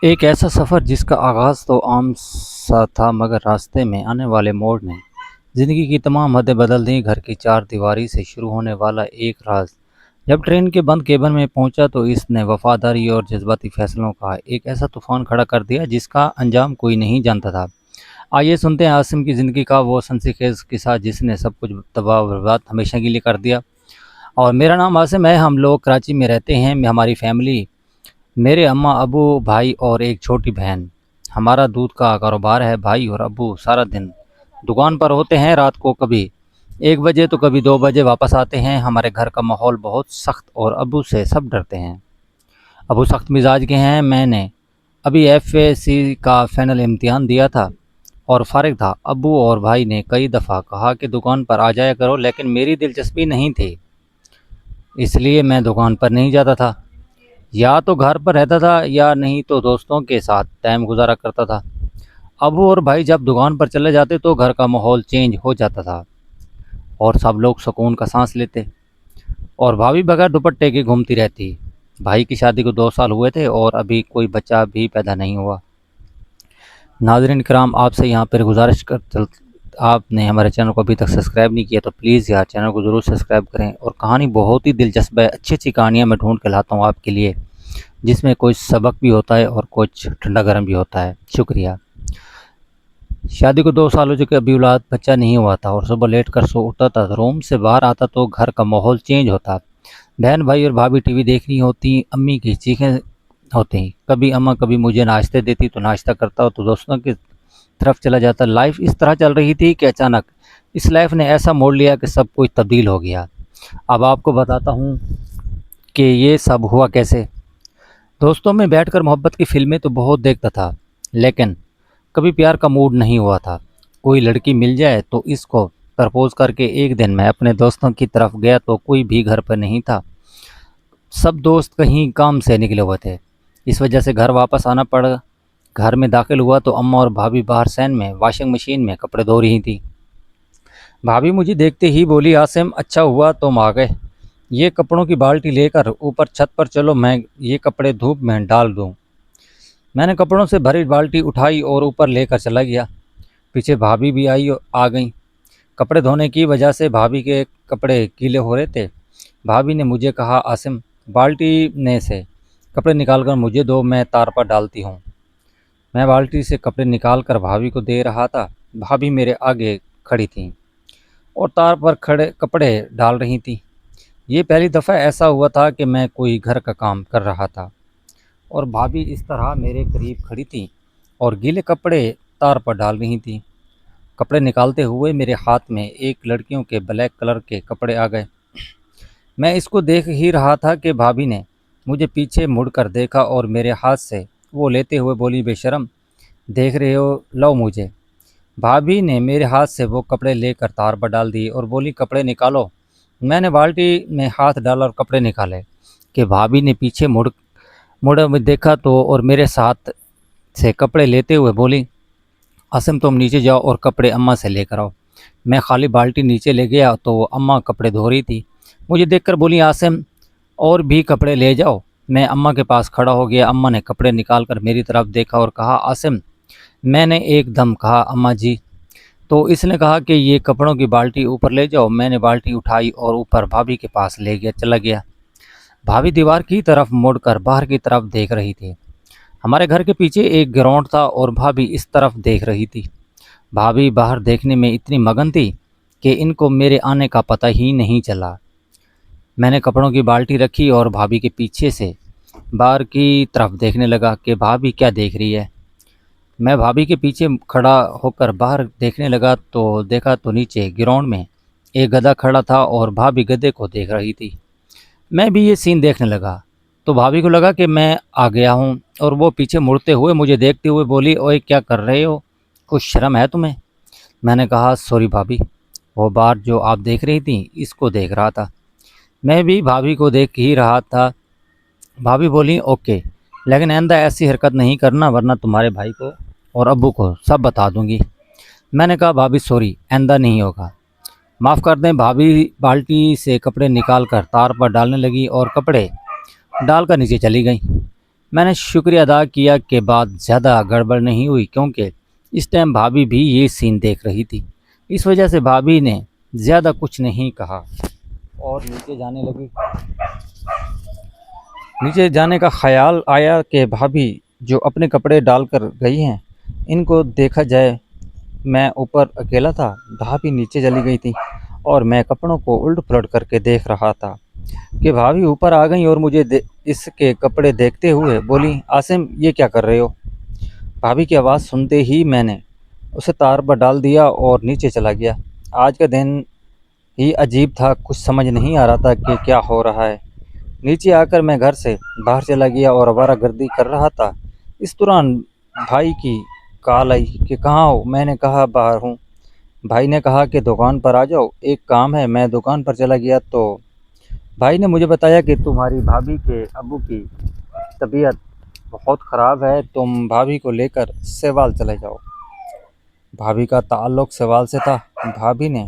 एक ऐसा सफ़र जिसका आगाज़ तो आम सा था, मगर रास्ते में आने वाले मोड़ ने ज़िंदगी की तमाम हदें बदल दीं। घर की चारदीवारी से शुरू होने वाला एक राज जब ट्रेन के बंद केबिन में पहुंचा तो इसने वफादारी और जज्बाती फैसलों का एक ऐसा तूफान खड़ा कर दिया जिसका अंजाम कोई नहीं जानता था। आइए सुनते हैं आसिम की ज़िंदगी का वो सनसनीखेज़ किस्सा जिसने सब कुछ तबाह बर्बाद हमेशा के लिए कर दिया। और मेरा नाम आसिम है। हम लोग कराची में रहते हैं। हमारी फैमिली, मेरे अम्मा, अबू, भाई और एक छोटी बहन। हमारा दूध का कारोबार है। भाई और अबू सारा दिन दुकान पर होते हैं। रात को कभी 1 बजे तो कभी 2 बजे वापस आते हैं। हमारे घर का माहौल बहुत सख्त और अबू से सब डरते हैं। अबू सख्त मिजाज के हैं। मैंने अभी एफएसी का फाइनल इम्तिहान दिया था और फारिग था। अबू और भाई ने कई दफ़ा कहा कि दुकान पर आ जाया करो, लेकिन मेरी दिलचस्पी नहीं थी, इसलिए मैं दुकान पर नहीं जाता था। या तो घर पर रहता था या नहीं तो दोस्तों के साथ टाइम गुजारा करता था। अबू और भाई जब दुकान पर चले जाते तो घर का माहौल चेंज हो जाता था और सब लोग सुकून का सांस लेते। और भाभी बगैर दुपट्टे के घूमती रहती। भाई की शादी को 2 साल हुए थे और अभी कोई बच्चा भी पैदा नहीं हुआ। नाज़रीन किराम, आपसे यहाँ पर गुजारिश कर चल, आपने हमारे चैनल को अभी तक सब्सक्राइब नहीं किया तो प्लीज़ यार चैनल को ज़रूर सब्सक्राइब करें। और कहानी बहुत ही दिलचस्प है। अच्छी अच्छी कहानियाँ मैं ढूंढ के लाता हूँ आपके लिए, जिसमें कुछ सबक भी होता है और कुछ ठंडा गर्म भी होता है। शुक्रिया। शादी को 2 साल हो चुके, अभी औलाद बच्चा नहीं हुआ था और सुबह लेट कर सो उठता था। रूम से बाहर आता तो घर का माहौल चेंज होता। बहन, भाई और भाभी टीवी देख रही होती। अम्मी की चीखें होती। कभी अम्मा कभी मुझे नाश्ते देती तो नाश्ता करता तो दोस्तों की तरफ चला जाता। लाइफ इस तरह चल रही थी कि अचानक इस लाइफ ने ऐसा मोड़ लिया कि सब कुछ तब्दील हो गया। अब आपको बताता हूँ कि ये सब हुआ कैसे। दोस्तों में बैठकर मोहब्बत की फिल्में तो बहुत देखता था, लेकिन कभी प्यार का मूड नहीं हुआ था। कोई लड़की मिल जाए तो इसको प्रपोज करके एक दिन मैं अपने दोस्तों की तरफ गया तो कोई भी घर पर नहीं था। सब दोस्त कहीं काम से निकले हुए थे। इस वजह से घर वापस आना पड़। घर में दाखिल हुआ तो अम्मा और भाभी बाहर सैन में वॉशिंग मशीन में कपड़े धो रही थी। भाभी मुझे देखते ही बोली, आसिम अच्छा हुआ तुम आ गए। ये कपड़ों की बाल्टी लेकर ऊपर छत पर चलो, मैं ये कपड़े धूप में डाल दूँ। मैंने कपड़ों से भरी बाल्टी उठाई और ऊपर लेकर चला गया। पीछे भाभी भी आ गई। कपड़े धोने की वजह से भाभी के कपड़े गीले हो रहे थे। भाभी ने मुझे कहा, आसिम बाल्टी ने से कपड़े निकालकर मुझे दो, मैं तार पर डालती हूँ। मैं बाल्टी से कपड़े निकालकर भाभी को दे रहा था। भाभी मेरे आगे खड़ी थी और तार पर खड़े कपड़े डाल रही थी। ये पहली दफ़ा ऐसा हुआ था कि मैं कोई घर का काम कर रहा था और भाभी इस तरह मेरे करीब खड़ी थी और गीले कपड़े तार पर डाल रही थी। कपड़े निकालते हुए मेरे हाथ में एक लड़कियों के ब्लैक कलर के कपड़े आ गए। मैं इसको देख ही रहा था कि भाभी ने मुझे पीछे मुड़कर देखा और मेरे हाथ से वो लेते हुए बोली, बेशरम देख रहे हो, लो मुझे। भाभी ने मेरे हाथ से वो कपड़े लेकर तार पर डाल दिए और बोली, कपड़े निकालो। मैंने बाल्टी में हाथ डाला और कपड़े निकाले कि भाभी ने पीछे मुड़ मुड़ में देखा तो और मेरे साथ से कपड़े लेते हुए बोली, आसिम तुम नीचे जाओ और कपड़े अम्मा से लेकर आओ। मैं खाली बाल्टी नीचे ले गया तो वो अम्मा कपड़े धो रही थी। मुझे देखकर बोली, आसिम और भी कपड़े ले जाओ। मैं अम्मा के पास खड़ा हो गया। अम्मा ने कपड़े निकाल कर मेरी तरफ देखा और कहा, आसिम। मैंने एकदम कहा, अम्मा जी। तो इसने कहा कि ये कपड़ों की बाल्टी ऊपर ले जाओ। मैंने बाल्टी उठाई और ऊपर भाभी के पास ले गया चला गया। भाभी दीवार की तरफ मुड़कर बाहर की तरफ देख रही थी। हमारे घर के पीछे एक ग्राउंड था और भाभी इस तरफ देख रही थी। भाभी बाहर देखने में इतनी मगन थी कि इनको मेरे आने का पता ही नहीं चला। मैंने कपड़ों की बाल्टी रखी और भाभी के पीछे से बाहर की तरफ देखने लगा कि भाभी क्या देख रही है। मैं भाभी के पीछे खड़ा होकर बाहर देखने लगा तो देखा तो नीचे ग्राउंड में एक गधा खड़ा था और भाभी गधे को देख रही थी। मैं भी ये सीन देखने लगा तो भाभी को लगा कि मैं आ गया हूँ और वो पीछे मुड़ते हुए मुझे देखते हुए बोली, ओए क्या कर रहे हो, कुछ शर्म है तुम्हें। मैंने कहा, सॉरी भाभी, वो बार जो आप देख रही थी इसको देख रहा था। मैं भी भाभी को देख ही रहा था। भाभी बोली, ओके, लेकिन आइंदा ऐसी हरकत नहीं करना वरना तुम्हारे भाई को और अब्बू को सब बता दूंगी। मैंने कहा, भाभी सॉरी, आइंदा नहीं होगा, माफ़ कर दें। भाभी बाल्टी से कपड़े निकाल कर तार पर डालने लगी और कपड़े डालकर नीचे चली गई। मैंने शुक्रिया अदा किया के बाद ज़्यादा गड़बड़ नहीं हुई क्योंकि इस टाइम भाभी भी ये सीन देख रही थी। इस वजह से भाभी ने ज़्यादा कुछ नहीं कहा और नीचे जाने लगी। नीचे जाने का ख़याल आया कि भाभी जो अपने कपड़े डालकर गई हैं, इनको देखा जाए। मैं ऊपर अकेला था, भाभी नीचे चली गई थी और मैं कपड़ों को उलट-पुलट करके देख रहा था कि भाभी ऊपर आ गई और मुझे इसके कपड़े देखते हुए बोली, "आसिम, ये क्या कर रहे हो?" भाभी की आवाज़ सुनते ही मैंने उसे तार पर डाल दिया और नीचे चला गया। आज का दिन ही अजीब था, कुछ समझ नहीं आ रहा था कि क्या हो रहा है। नीचे आकर मैं घर से बाहर चला गया और आवारागर्दी कर रहा था। इस दौरान भाई की कॉल आई कि कहाँ हो? मैंने कहा बाहर हूँ। भाई ने कहा कि दुकान पर आ जाओ, एक काम है। मैं दुकान पर चला गया तो भाई ने मुझे बताया कि तुम्हारी भाभी के अब्बू की तबीयत बहुत ख़राब है, तुम भाभी को लेकर सेवाल चले जाओ। भाभी का ताल्लुक़ सेवाल से था। भाभी ने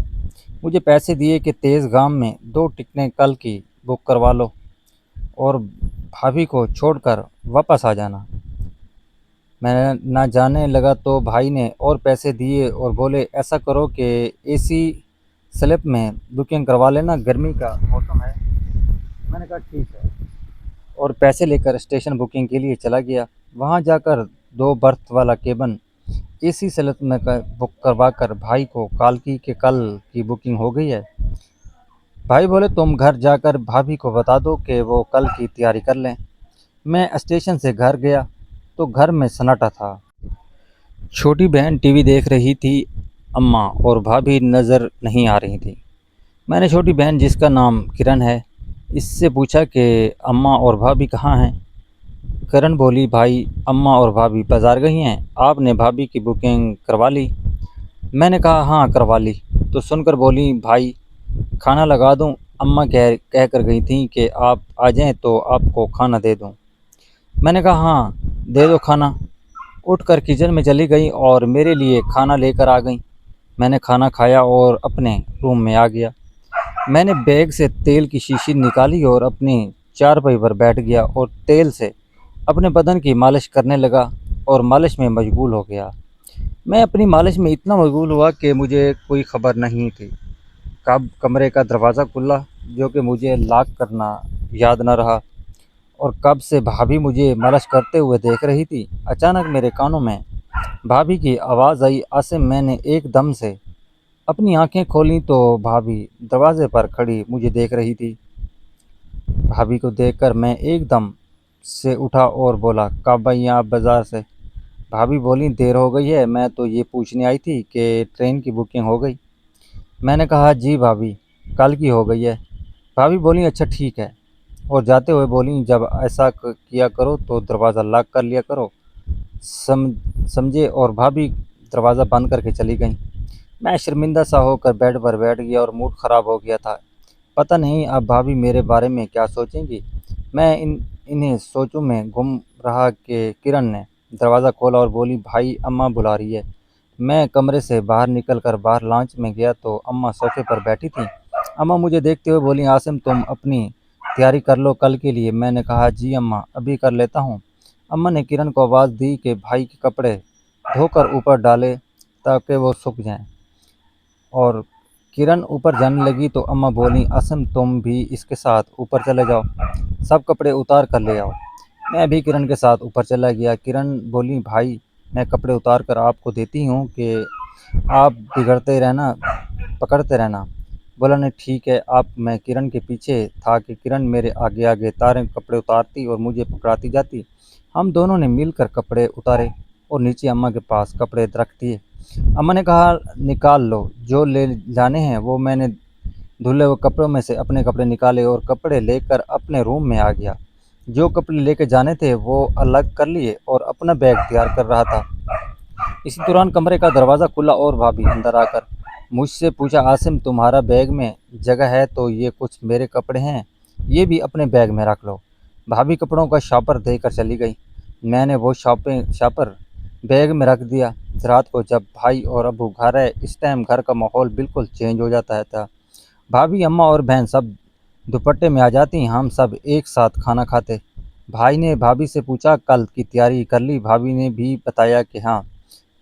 मुझे पैसे दिए कि तेज़ गाम में 2 टिकटें कल की बुक करवा लो और भाभी को छोड़कर वापस आ जाना। मैं ना जाने लगा तो भाई ने और पैसे दिए और बोले, ऐसा करो कि एसी स्लीप में बुकिंग करवा लेना, गर्मी का मौसम है। मैंने कहा ठीक है और पैसे लेकर स्टेशन बुकिंग के लिए चला गया। वहाँ जाकर 2 बर्थ वाला केबिन एसी स्लीप में बुक करवा कर भाई को कॉल की कि कल की बुकिंग हो गई है। भाई बोले, तुम घर जाकर भाभी को बता दो कि वो कल की तैयारी कर लें। मैं स्टेशन से घर गया तो घर में सन्नाटा था। छोटी बहन टीवी देख रही थी, अम्मा और भाभी नज़र नहीं आ रही थी। मैंने छोटी बहन, जिसका नाम किरण है, इससे पूछा कि अम्मा और भाभी कहाँ हैं। किरण बोली, भाई, अम्मा और भाभी बाज़ार गई हैं, आपने भाभी की बुकिंग करवा ली? मैंने कहा हाँ, करवा ली। तो सुनकर बोली, भाई, खाना लगा दूं? अम्मा कह कर गई थी कि आप आ जाएं तो आपको खाना दे दूं। मैंने कहा हाँ, दे दो खाना। उठकर किचन में चली गई और मेरे लिए खाना लेकर आ गई। मैंने खाना खाया और अपने रूम में आ गया। मैंने बैग से तेल की शीशी निकाली और अपनी चारपाई पर बैठ गया और तेल से अपने बदन की मालिश करने लगा और मालिश में मशगूल हो गया। मैं अपनी मालिश में इतना मशगूल हुआ कि मुझे कोई खबर नहीं थी कब कमरे का दरवाज़ा खुला, जो कि मुझे लॉक करना याद न रहा, और कब से भाभी मुझे मालिश करते हुए देख रही थी। अचानक मेरे कानों में भाभी की आवाज़ आई, आसिम। मैंने एकदम से अपनी आंखें खोलीं तो भाभी दरवाजे पर खड़ी मुझे देख रही थी। भाभी को देखकर मैं एकदम से उठा और बोला, कब आई आप बाज़ार से? भाभी बोली, देर हो गई है, मैं तो ये पूछने आई थी कि ट्रेन की बुकिंग हो गई। मैंने कहा जी भाभी, कल की हो गई है। भाभी बोली, अच्छा ठीक है, और जाते हुए बोली, जब ऐसा किया करो तो दरवाज़ा लॉक कर लिया करो, समझे। और भाभी दरवाज़ा बंद करके चली गई। मैं शर्मिंदा सा होकर बेड पर बैठ गया और मूड ख़राब हो गया था। पता नहीं अब भाभी मेरे बारे में क्या सोचेंगी। मैं इन्हें सोचों में गुम रहा कि किरण ने दरवाज़ा खोला और बोली, भाई, अम्मा बुला रही है। मैं कमरे से बाहर निकलकर बाहर लॉन्च में गया तो अम्मा सोफ़े पर बैठी थीं। अम्मा मुझे देखते हुए बोली, आसिम, तुम अपनी तैयारी कर लो कल के लिए। मैंने कहा जी अम्मा, अभी कर लेता हूँ। अम्मा ने किरण को आवाज़ दी कि भाई के कपड़े धोकर ऊपर डाले ताकि वो सूख जाएं, और किरण ऊपर जाने लगी तो अम्मा बोली, आसिम, तुम भी इसके साथ ऊपर चले जाओ, सब कपड़े उतार कर ले आओ। मैं भी किरण के साथ ऊपर चला गया। किरण बोली, भाई, मैं कपड़े उतार कर आपको देती हूँ कि आप बिगड़ते रहना, पकड़ते रहना। बोला, नहीं ठीक है आप। मैं किरण के पीछे था कि किरण मेरे आगे आगे तारे कपड़े उतारती और मुझे पकड़ाती जाती। हम दोनों ने मिलकर कपड़े उतारे और नीचे अम्मा के पास कपड़े रख दिए। अम्मा ने कहा, निकाल लो, जो ले जाने हैं वो। मैंने धुले हुए कपड़ों में से अपने कपड़े निकाले और कपड़े लेकर अपने रूम में आ गया। जो कपड़े लेके जाने थे वो अलग कर लिए और अपना बैग तैयार कर रहा था। इसी दौरान कमरे का दरवाज़ा खुला और भाभी अंदर आकर मुझसे पूछा, आसिम, तुम्हारा बैग में जगह है तो ये कुछ मेरे कपड़े हैं, ये भी अपने बैग में रख लो। भाभी कपड़ों का शॉपर देकर चली गई। मैंने वो शॉपर बैग में रख दिया। रात को जब भाई और अबू घर आए, इस टाइम घर का माहौल बिल्कुल चेंज हो जाता है था। भाभी, अम्मा और बहन सब दुपट्टे में आ जाती, हम सब एक साथ खाना खाते। भाई ने भाभी से पूछा, कल की तैयारी कर ली? भाभी ने भी बताया कि हाँ,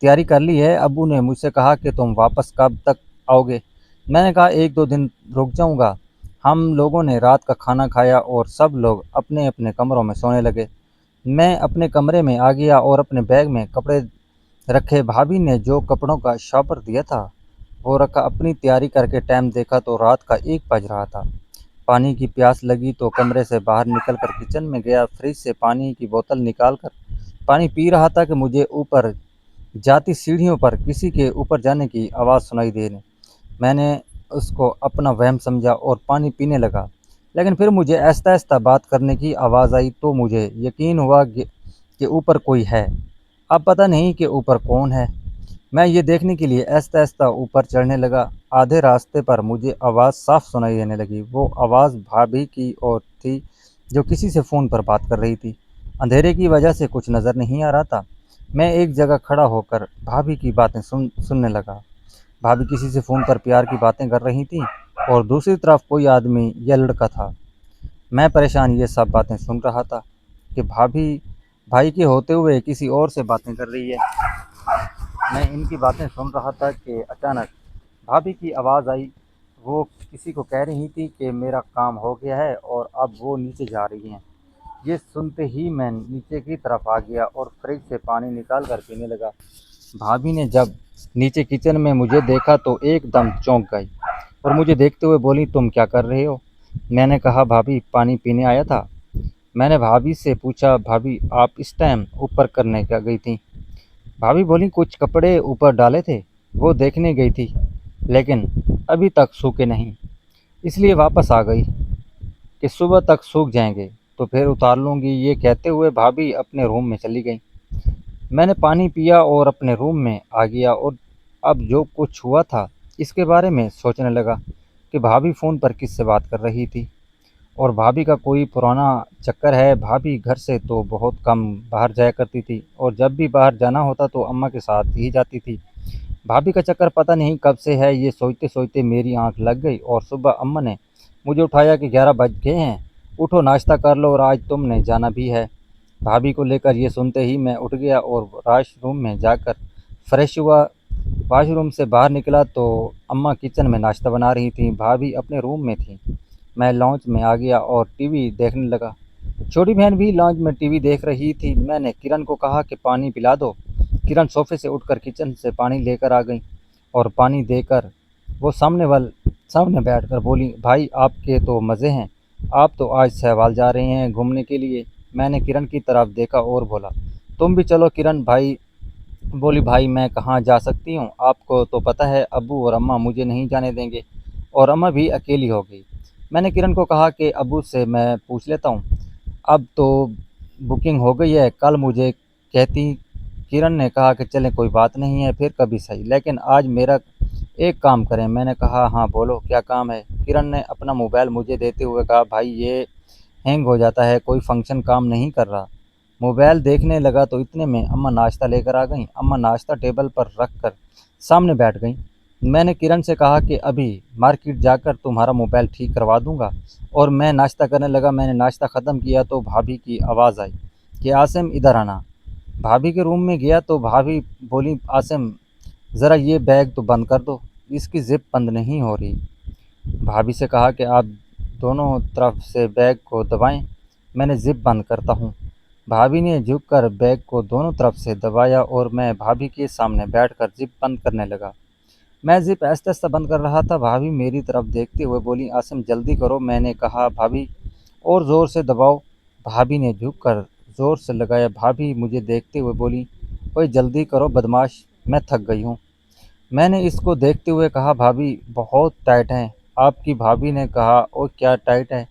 तैयारी कर ली है। अब्बू ने मुझसे कहा कि तुम वापस कब तक आओगे? मैंने कहा, एक दो दिन रुक जाऊंगा। हम लोगों ने रात का खाना खाया और सब लोग अपने अपने कमरों में सोने लगे। मैं अपने कमरे में आ गया और अपने बैग में कपड़े रखे। भाभी ने जो कपड़ों का शॉपर दिया था वो रखा। अपनी तैयारी करके टाइम देखा तो रात का 1 बज रहा था। पानी की प्यास लगी तो कमरे से बाहर निकलकर किचन में गया। फ्रिज से पानी की बोतल निकालकर पानी पी रहा था कि मुझे ऊपर जाती सीढ़ियों पर किसी के ऊपर जाने की आवाज़ सुनाई देने। मैंने उसको अपना वहम समझा और पानी पीने लगा। लेकिन फिर मुझे आहिस्ता-आहिस्ता बात करने की आवाज़ आई तो मुझे यकीन हुआ कि ऊपर कोई है। अब पता नहीं कि ऊपर कौन है। मैं ये देखने के लिए आहिस्ता-आहिस्ता ऊपर चढ़ने लगा। आधे रास्ते पर मुझे आवाज़ साफ सुनाई देने लगी। वो आवाज़ भाभी की और थी, जो किसी से फ़ोन पर बात कर रही थी। अंधेरे की वजह से कुछ नज़र नहीं आ रहा था। मैं एक जगह खड़ा होकर भाभी की बातें सुनने लगा। भाभी किसी से फ़ोन पर प्यार की बातें कर रही थीं और दूसरी तरफ कोई आदमी या लड़का था। मैं परेशान ये सब बातें सुन रहा था कि भाभी भाई के होते हुए किसी और से बातें कर रही है। मैं इनकी बातें सुन रहा था कि अचानक भाभी की आवाज़ आई। वो किसी को कह रही थी कि मेरा काम हो गया है और अब वो नीचे जा रही हैं। ये सुनते ही मैं नीचे की तरफ आ गया और फ्रिज से पानी निकाल कर पीने लगा। भाभी ने जब नीचे किचन में मुझे देखा तो एकदम चौंक गई और मुझे देखते हुए बोली, तुम क्या कर रहे हो? मैंने कहा, भाभी पानी पीने आया था। मैंने भाभी से पूछा, भाभी आप इस टाइम ऊपर करने क्या गई थी? भाभी बोली, कुछ कपड़े ऊपर डाले थे, वो देखने गई थी, लेकिन अभी तक सूखे नहीं, इसलिए वापस आ गई कि सुबह तक सूख जाएंगे तो फिर उतार लूँगी। ये कहते हुए भाभी अपने रूम में चली गई। मैंने पानी पिया और अपने रूम में आ गया और अब जो कुछ हुआ था इसके बारे में सोचने लगा कि भाभी फ़ोन पर किससे बात कर रही थी और भाभी का कोई पुराना चक्कर है। भाभी घर से तो बहुत कम बाहर जाया करती थी और जब भी बाहर जाना होता तो अम्मा के साथ ही जाती थी। भाभी का चक्कर पता नहीं कब से है। ये सोचते सोचते मेरी आंख लग गई और सुबह अम्मा ने मुझे उठाया कि 11 बज गए हैं, उठो नाश्ता कर लो और आज तुमने जाना भी है। भाभी को लेकर ये सुनते ही मैं उठ गया और वॉशरूम में जाकर फ्रेश हुआ। वॉशरूम से बाहर निकला तो अम्मा किचन में नाश्ता बना रही थी। भाभी अपने रूम में थी। मैं लॉन्च में आ गया और टीवी देखने लगा। छोटी बहन भी लॉन्च में टीवी देख रही थी। मैंने किरण को कहा कि पानी पिला दो। किरण सोफे से उठकर किचन से पानी लेकर आ गई और पानी देकर वो सामने बैठकर बोली, भाई आपके तो मज़े हैं, आप तो आज सहवाल जा रहे हैं घूमने के लिए। मैंने किरण की तरफ देखा और बोला, तुम भी चलो। किरण भाई बोली, भाई मैं कहाँ जा सकती हूँ, आपको तो पता है अब्बू और अम्मा मुझे नहीं जाने देंगे और अम्मा भी अकेली हो गई। मैंने किरण को कहा कि अब्बू से मैं पूछ लेता हूँ, अब तो बुकिंग हो गई है, कल मुझे कहती। किरण ने कहा कि चलें कोई बात नहीं है, फिर कभी सही, लेकिन आज मेरा एक काम करें। मैंने कहा, हाँ बोलो क्या काम है? किरण ने अपना मोबाइल मुझे देते हुए कहा, भाई ये हैंग हो जाता है, कोई फंक्शन काम नहीं कर रहा। मोबाइल देखने लगा तो इतने में अम्मा नाश्ता लेकर आ गईं। अम्मा नाश्ता टेबल पर रख कर सामने बैठ गईं। मैंने किरण से कहा कि अभी मार्केट जाकर तुम्हारा मोबाइल ठीक करवा दूंगा और मैं नाश्ता करने लगा। मैंने नाश्ता ख़त्म किया तो भाभी की आवाज़ आई कि आसिम इधर आना। भाभी के रूम में गया तो भाभी बोली, आसिम ज़रा ये बैग तो बंद कर दो, इसकी ज़िप बंद नहीं हो रही। भाभी से कहा कि आप दोनों तरफ से बैग को दबाएं, मैंने ज़िप बंद करता हूँ। भाभी ने झुककर बैग को दोनों तरफ से दबाया और मैं भाभी के सामने बैठकर ज़िप बंद करने लगा। मैं ज़िप आहिस्ता-आहिस्ता बंद कर रहा था। भाभी मेरी तरफ देखते हुए बोली, आसिम जल्दी करो। मैंने कहा, भाभी और ज़ोर से दबाओ। भाभी ने झुककर ज़ोर से लगाया। भाभी मुझे देखते हुए बोली, ओए जल्दी करो बदमाश, मैं थक गई हूँ। मैंने इसको देखते हुए कहा, भाभी बहुत टाइट है। आपकी भाभी ने कहा, ओ क्या टाइट है?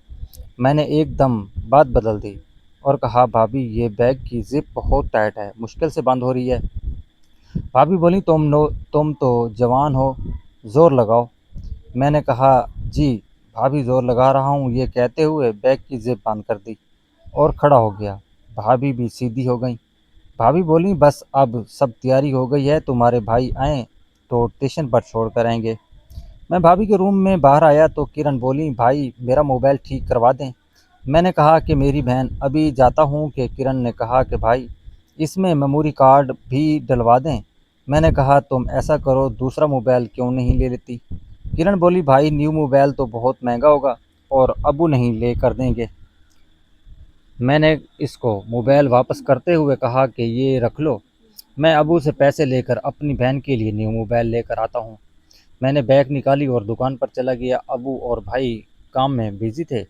मैंने एकदम बात बदल दी और कहा, भाभी ये बैग की ज़िप बहुत टाइट है, मुश्किल से बंद हो रही है। भाभी बोली, तुम तो जवान हो, ज़ोर लगाओ। मैंने कहा, जी भाभी ज़ोर लगा रहा हूँ। ये कहते हुए बैग की ज़िप बंद कर दी और खड़ा हो गया। भाभी भी सीधी हो गई। भाभी बोली, बस अब सब तैयारी हो गई है, तुम्हारे भाई आए तो स्टेशन पर छोड़ कर आएंगे। मैं भाभी के रूम में बाहर आया तो किरण बोली, भाई मेरा मोबाइल ठीक करवा दें। मैंने कहा कि मेरी बहन, अभी जाता हूँ। कि किरण ने कहा कि भाई, इसमें मेमोरी कार्ड भी डलवा दें। मैंने कहा तुम ऐसा करो, दूसरा मोबाइल क्यों नहीं ले लेती। किरण बोली, भाई न्यू मोबाइल तो बहुत महंगा होगा और अबू नहीं ले कर देंगे। मैंने इसको मोबाइल वापस करते हुए कहा कि ये रख लो, मैं अबू से पैसे लेकर अपनी बहन के लिए न्यू मोबाइल लेकर आता हूँ। मैंने बैग निकाली और दुकान पर चला गया। अबू और भाई काम में बिजी थे।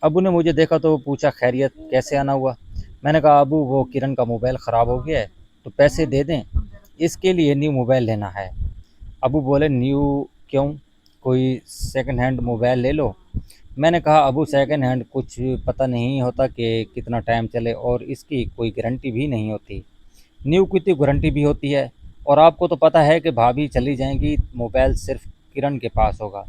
अबू ने मुझे देखा तो पूछा, खैरियत, कैसे आना हुआ। मैंने कहा, अबू वो किरण का मोबाइल ख़राब हो गया है तो पैसे दे दें, इसके लिए न्यू मोबाइल लेना है। अबू बोले, न्यू क्यों, कोई सेकंड हैंड मोबाइल ले लो। मैंने कहा, अबू सेकंड हैंड कुछ पता नहीं होता कि कितना टाइम चले और इसकी कोई गारंटी भी नहीं होती। न्यू की तो गारंटी भी होती है। और आपको तो पता है कि भाभी चली जाएंगी, मोबाइल सिर्फ किरण के पास होगा।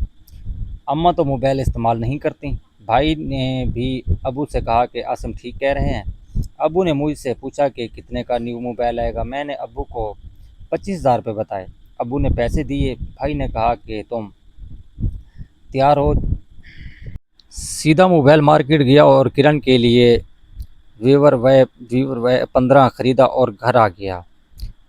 अम्मा तो मोबाइल इस्तेमाल नहीं करती। भाई ने भी अबू से कहा कि आसिम ठीक कह रहे हैं। अबू ने मुझसे पूछा कि कितने का न्यू मोबाइल आएगा। मैंने अबू को 25,000 रुपये बताए। अबू ने पैसे दिए। भाई ने कहा कि तुम तैयार हो। सीधा मोबाइल मार्केट गया और किरण के लिए वीवर व 15 ख़रीदा और घर आ गया।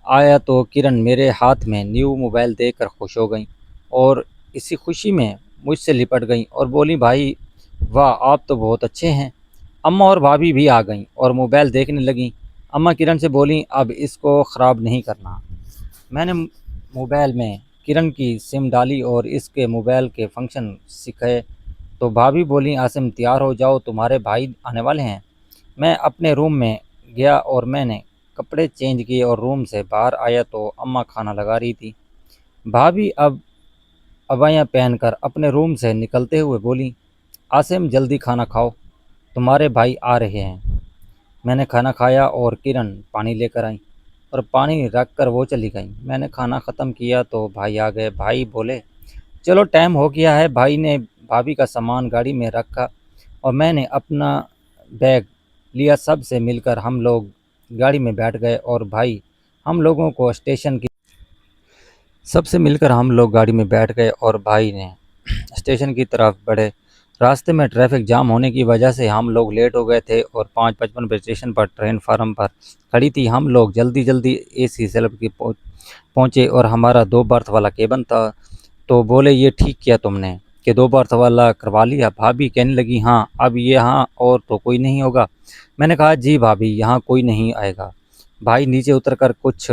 आया तो किरण मेरे हाथ में न्यू मोबाइल देखकर खुश हो गई और इसी खुशी में मुझसे लिपट गई और बोली, भाई वाह, आप तो बहुत अच्छे हैं। अम्मा और भाभी भी आ गईं और मोबाइल देखने लगीं। अम्मा किरण से बोली, अब इसको ख़राब नहीं करना। मैंने मोबाइल में किरण की सिम डाली और इसके मोबाइल के फंक्शन सिखाए तो भाभी बोली, आसिम तैयार हो जाओ, तुम्हारे भाई आने वाले हैं। मैं अपने रूम में गया और मैंने कपड़े चेंज किए और रूम से बाहर आया तो अम्मा खाना लगा रही थी। भाभी अब अबाया पहनकर अपने रूम से निकलते हुए बोली, आसिम जल्दी खाना खाओ, तुम्हारे भाई आ रहे हैं। मैंने खाना खाया और किरण पानी लेकर आई और पानी रख कर वो चली गई। मैंने खाना ख़त्म किया तो भाई आ गए। भाई बोले, चलो टाइम हो गया है। भाई ने भाभी का सामान गाड़ी में रखा और मैंने अपना बैग लिया। सबसे मिलकर हम लोग गाड़ी में बैठ गए और भाई हम लोगों को स्टेशन की सबसे मिलकर हम लोग गाड़ी में बैठ गए और भाई ने स्टेशन की तरफ बढ़े। रास्ते में ट्रैफिक जाम होने की वजह से हम लोग लेट हो गए थे और 5:55 पर स्टेशन पर ट्रेन फार्म पर खड़ी थी। हम लोग जल्दी जल्दी एसी स्लैब की पहुँचे और हमारा 2 बर्थ वाला केबिन था। तो बोले, ये ठीक किया तुमने कि 2 बर्थ वाला करवा लिया। भाभी कहने लगी, हाँ अब ये यहाँ और तो कोई नहीं होगा। मैंने कहा, जी भाभी, यहाँ कोई नहीं आएगा। भाई नीचे उतर कर कुछ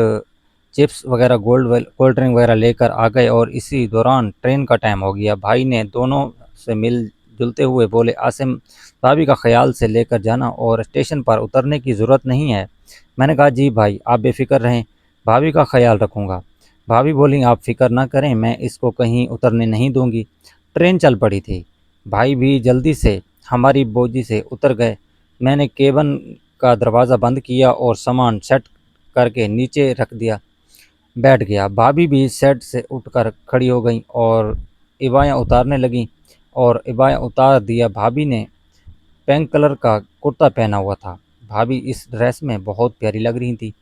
चिप्स वगैरह कोल्ड ड्रिंक वगैरह लेकर आ गए और इसी दौरान ट्रेन का टाइम हो गया। भाई ने दोनों से मिल जुलते हुए बोले, आसिम भाभी का ख्याल से लेकर जाना और स्टेशन पर उतरने की ज़रूरत नहीं है। मैंने कहा, जी भाई, आप बेफिक्र रहें, भाभी का ख्याल रखूँगा। भाभी बोली, आप फिक्र ना करें, मैं इसको कहीं उतरने नहीं दूंगी। ट्रेन चल पड़ी थी। भाई भी जल्दी से हमारी बोगी से उतर गए। मैंने केबिन का दरवाज़ा बंद किया और सामान सेट करके नीचे रख दिया, बैठ गया। भाभी भी सेट से उठकर खड़ी हो गई और इबायाँ उतारने लगीं और इबायाँ उतार दिया। भाभी ने पिंक कलर का कुर्ता पहना हुआ था। भाभी इस ड्रेस में बहुत प्यारी लग रही थी।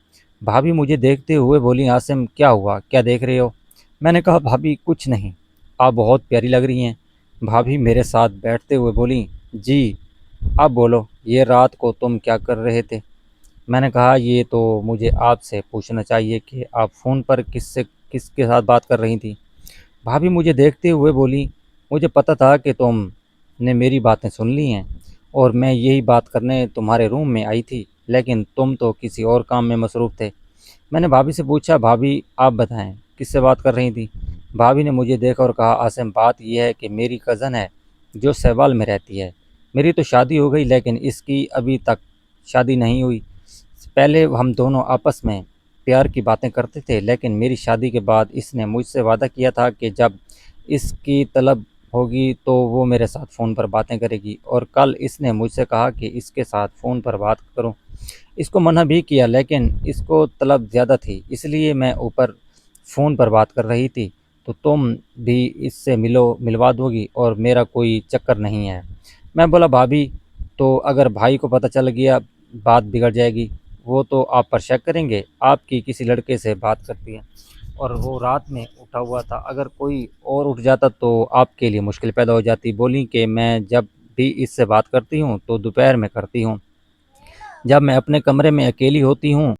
भाभी मुझे देखते हुए बोली, आसिम क्या हुआ, क्या देख रहे हो। मैंने कहा, भाभी कुछ नहीं, आप बहुत प्यारी लग रही हैं। भाभी मेरे साथ बैठते हुए बोली, जी अब बोलो, ये रात को तुम क्या कर रहे थे। मैंने कहा, ये तो मुझे आपसे पूछना चाहिए कि आप फ़ोन पर किसके साथ बात कर रही थी। भाभी मुझे देखते हुए बोली, मुझे पता था कि तुमने मेरी बातें सुन ली हैं और मैं यही बात करने तुम्हारे रूम में आई थी, लेकिन तुम तो किसी और काम में मसरूफ़ थे। मैंने भाभी से पूछा, भाभी आप बताएं, किससे बात कर रही थी। भाभी ने मुझे देखा और कहा, आसिम बात यह है कि मेरी कज़न है जो सहवाल में रहती है। मेरी तो शादी हो गई लेकिन इसकी अभी तक शादी नहीं हुई। पहले हम दोनों आपस में प्यार की बातें करते थे, लेकिन मेरी शादी के बाद इसने मुझसे वादा किया था कि जब इसकी तलब होगी तो वो मेरे साथ फ़ोन पर बातें करेगी और कल इसने मुझसे कहा कि इसके साथ फ़ोन पर बात करूं। इसको मना भी किया लेकिन इसको तलब ज़्यादा थी, इसलिए मैं ऊपर फ़ोन पर बात कर रही थी। तो तुम भी इससे मिलवा दोगी और मेरा कोई चक्कर नहीं है। मैं बोला, भाभी तो अगर भाई को पता चल गया बात बिगड़ जाएगी, वो तो आप पर शक करेंगे, आपकी किसी लड़के से बात करती है और वो रात में उठा हुआ था, अगर कोई और उठ जाता तो आपके लिए मुश्किल पैदा हो जाती। बोली कि मैं जब भी इससे बात करती हूँ तो दोपहर में करती हूँ। जब मैं अपने कमरे में अकेली होती हूँ